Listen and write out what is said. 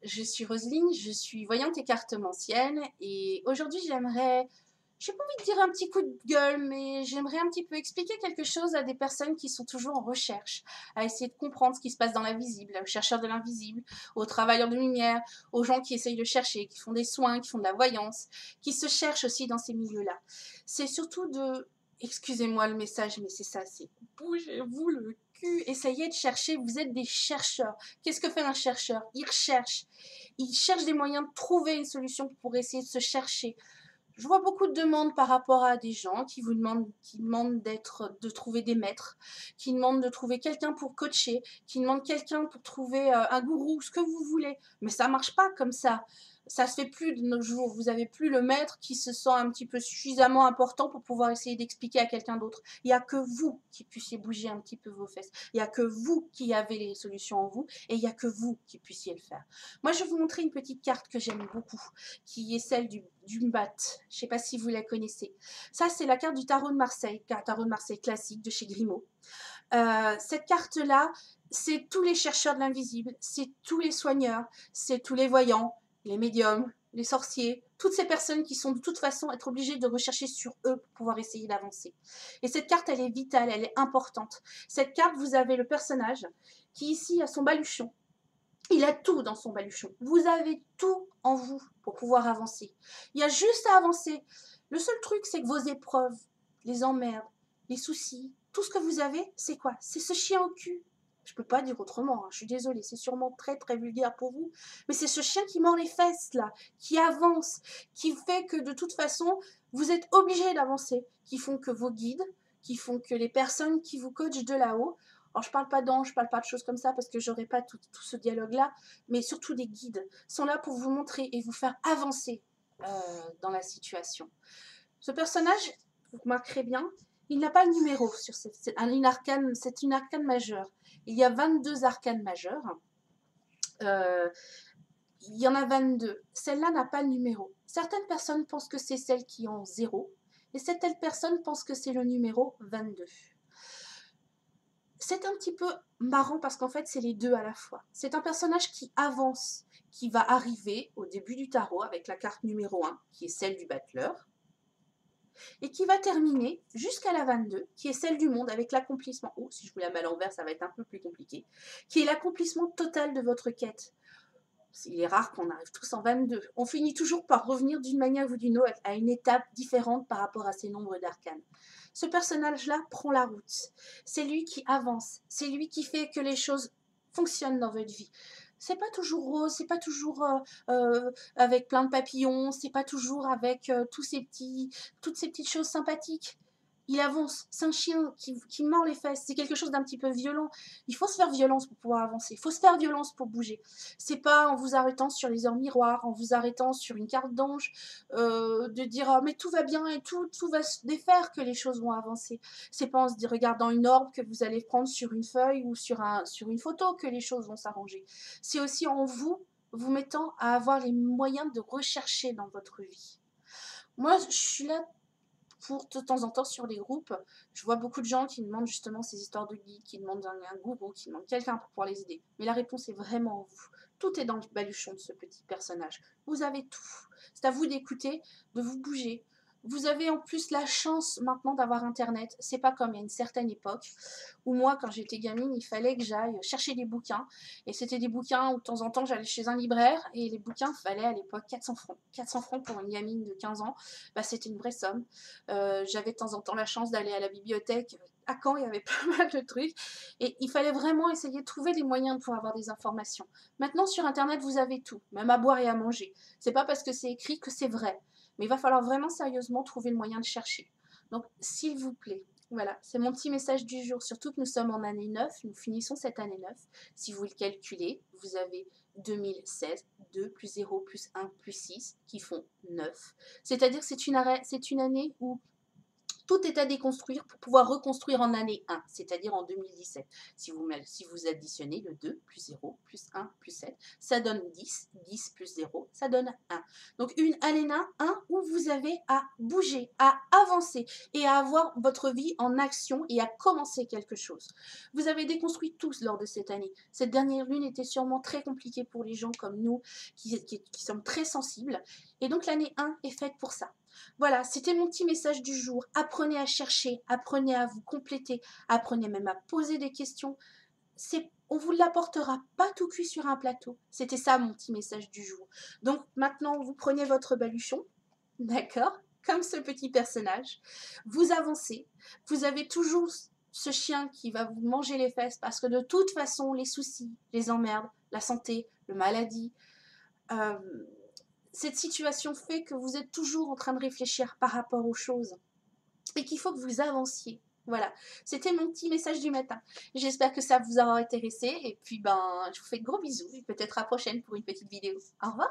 je suis Roselyne, je suis voyante et cartomancienne et aujourd'hui j'aimerais, j'ai pas envie de dire un petit coup de gueule, mais j'aimerais un petit peu expliquer quelque chose à des personnes qui sont toujours en recherche, à essayer de comprendre ce qui se passe dans l'invisible, aux chercheurs de l'invisible, aux travailleurs de lumière, aux gens qui essayent de chercher, qui font des soins, qui font de la voyance, qui se cherchent aussi dans ces milieux-là. C'est surtout de, excusez-moi le message, mais c'est ça, c'est bougez-vous le cul, essayez de chercher, vous êtes des chercheurs. Qu'est-ce que fait un chercheur? Il cherche des moyens de trouver une solution pour essayer de se chercher. Je vois beaucoup de demandes par rapport à des gens qui demandent de trouver des maîtres, qui demandent de trouver quelqu'un pour coacher, qui demandent quelqu'un pour trouver un gourou, ce que vous voulez. Mais ça marche pas comme ça. Ça se fait plus de nos jours. Vous avez plus le maître qui se sent un petit peu suffisamment important pour pouvoir essayer d'expliquer à quelqu'un d'autre. Il n'y a que vous qui puissiez bouger un petit peu vos fesses. Il n'y a que vous qui avez les solutions en vous et il n'y a que vous qui puissiez le faire. Moi, je vais vous montrer une petite carte que j'aime beaucoup, qui est celle du Mbat. Je ne sais pas si vous la connaissez. Ça, c'est la carte du tarot de Marseille, tarot de Marseille classique de chez Grimaud. Cette carte-là, c'est tous les chercheurs de l'invisible, c'est tous les soigneurs, c'est tous les voyants, les médiums, les sorciers, toutes ces personnes qui sont de toute façon être obligées de rechercher sur eux pour pouvoir essayer d'avancer. Et cette carte, elle est vitale, elle est importante. Cette carte, vous avez le personnage qui ici a son baluchon. Il a tout dans son baluchon. Vous avez tout en vous pour pouvoir avancer. Il y a juste à avancer. Le seul truc, c'est que vos épreuves, les emmerdes, les soucis, tout ce que vous avez, c'est quoi? C'est ce chien au cul. Je ne peux pas dire autrement, hein. Je suis désolée, c'est sûrement très très vulgaire pour vous, mais c'est ce chien qui mord les fesses là, qui avance, qui fait que de toute façon, vous êtes obligé d'avancer, qui font que vos guides, qui font que les personnes qui vous coachent de là-haut. Alors, je ne parle pas d'anges, je ne parle pas de choses comme ça parce que j'aurais pas tout ce dialogue-là, mais surtout des guides sont là pour vous montrer et vous faire avancer dans la situation. Ce personnage, vous remarquerez bien, il n'a pas le numéro sur c'est une arcane majeure. Il y a 22 arcanes majeures. Euh, il y en a 22. Celle-là n'a pas le numéro. Certaines personnes pensent que c'est celle qui ont 0 et certaines personnes pensent que c'est le numéro 22. C'est un petit peu marrant parce qu'en fait, c'est les deux à la fois. C'est un personnage qui avance, qui va arriver au début du tarot avec la carte numéro 1, qui est celle du battleur, et qui va terminer jusqu'à la 22, qui est celle du monde avec l'accomplissement. Oh, si je vous la mets à l'envers, ça va être un peu plus compliqué. Qui est l'accomplissement total de votre quête. Il est rare qu'on arrive tous en 22. On finit toujours par revenir d'une manière ou d'une autre à une étape différente par rapport à ces nombres d'arcanes. Ce personnage-là prend la route. C'est lui qui avance. C'est lui qui fait que les choses fonctionnent dans votre vie. C'est pas toujours rose, c'est pas toujours avec plein de papillons, c'est pas toujours avec toutes ces petites choses sympathiques. Il avance, c'est un chien qui mord les fesses, c'est quelque chose d'un petit peu violent. Il faut se faire violence pour pouvoir avancer, il faut se faire violence pour bouger. C'est pas en vous arrêtant sur les heures miroirs, en vous arrêtant sur une carte d'ange, de dire oh, mais tout va bien et tout va se défaire que les choses vont avancer. C'est pas en se regardant une orbe que vous allez prendre sur une feuille ou sur une photo que les choses vont s'arranger. C'est aussi en vous, vous mettant à avoir les moyens de rechercher dans votre vie. Moi, je suis là pour de temps en temps sur les groupes, je vois beaucoup de gens qui demandent justement ces histoires de guides, qui demandent un gourou, qui demandent quelqu'un pour pouvoir les aider. Mais la réponse est vraiment en vous. Tout est dans le baluchon de ce petit personnage. Vous avez tout. C'est à vous d'écouter, de vous bouger. Vous avez en plus la chance maintenant d'avoir Internet. C'est pas comme il y a une certaine époque où moi, quand j'étais gamine, il fallait que j'aille chercher des bouquins. Et c'était des bouquins où de temps en temps, j'allais chez un libraire et les bouquins valaient à l'époque 400 francs. 400 francs pour une gamine de 15 ans, bah, c'était une vraie somme. J'avais de temps en temps la chance d'aller à la bibliothèque. À Caen, il y avait pas mal de trucs. Et il fallait vraiment essayer de trouver des moyens pour avoir des informations. Maintenant, sur Internet, vous avez tout, même à boire et à manger. C'est pas parce que c'est écrit que c'est vrai. Mais il va falloir vraiment sérieusement trouver le moyen de chercher. Donc, s'il vous plaît, voilà, c'est mon petit message du jour. Surtout que nous sommes en année 9, nous finissons cette année 9. Si vous le calculez, vous avez 2016, 2 plus 0 plus 1 plus 6 qui font 9. C'est-à-dire que c'est une année où Tout est à déconstruire pour pouvoir reconstruire en année 1, c'est-à-dire en 2017. Si vous additionnez le 2 plus 0 plus 1 plus 7, ça donne 10. 10 plus 0, ça donne 1. Donc une année 1 où vous avez à bouger, à avancer et à avoir votre vie en action et à commencer quelque chose. Vous avez déconstruit tous lors de cette année. Cette dernière lune était sûrement très compliquée pour les gens comme nous qui sommes très sensibles. Et donc l'année 1 est faite pour ça. Voilà, c'était mon petit message du jour. Apprenez à chercher, apprenez à vous compléter, apprenez même à poser des questions. On vous l'apportera pas tout cuit sur un plateau. C'était ça mon petit message du jour. Donc maintenant, vous prenez votre baluchon, d'accord, comme ce petit personnage. Vous avancez. Vous avez toujours ce chien qui va vous manger les fesses parce que de toute façon, les soucis, les emmerdes, la santé, le maladie, euh, cette situation fait que vous êtes toujours en train de réfléchir par rapport aux choses et qu'il faut que vous avanciez. Voilà, c'était mon petit message du matin. J'espère que ça vous aura intéressé et puis je vous fais de gros bisous et peut-être à la prochaine pour une petite vidéo. Au revoir.